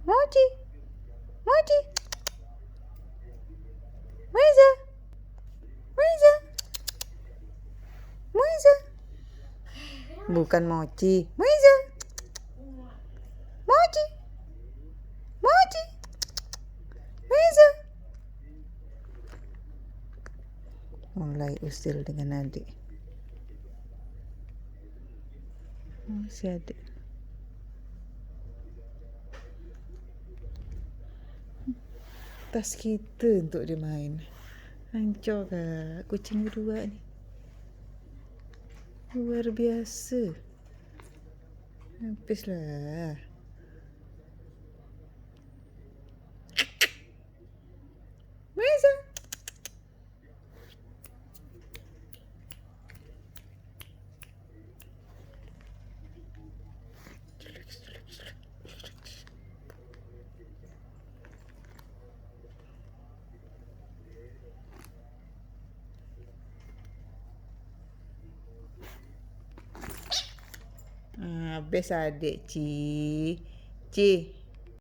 Mochi, mochi, muezza, muezza, muezza. Bukan mochi, muezza, mochi, mochi, muezza. Mulai usil dengan adik. Si adik. Tas kita untuk dia main. Hancur kak kucing berdua ni. Luar biasa. Habislah. Muezza. Habis adik Ci.